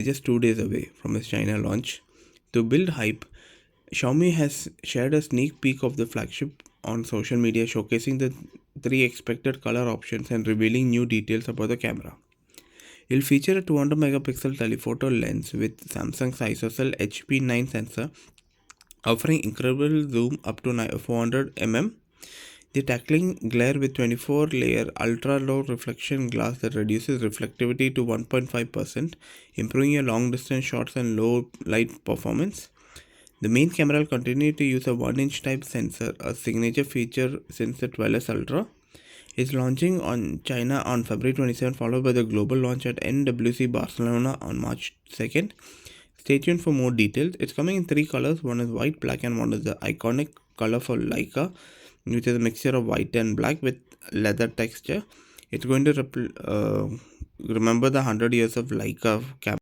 just 2 days away from its China launch. To build hype, Xiaomi has shared a sneak peek of the flagship on social media, showcasing the three expected color options and revealing new details about the camera. It'll feature a 200 megapixel telephoto lens with Samsung's ISOCELL HP9 sensor, offering incredible zoom up to 400 mm. They're tackling glare with 24-layer ultra-low reflection glass that reduces reflectivity to 1.5%, improving your long-distance shots and low light performance. The main camera will continue to use a 1-inch type sensor, a signature feature since the 12S Ultra. It's launching on China on February 27, followed by the global launch at MWC Barcelona on March 2nd. Stay tuned for more details. It's coming in three colors. One is white, black, and one is the iconic color for Leica, which is a mixture of white and black with leather texture. It's going to remember the 100 years of Leica camera.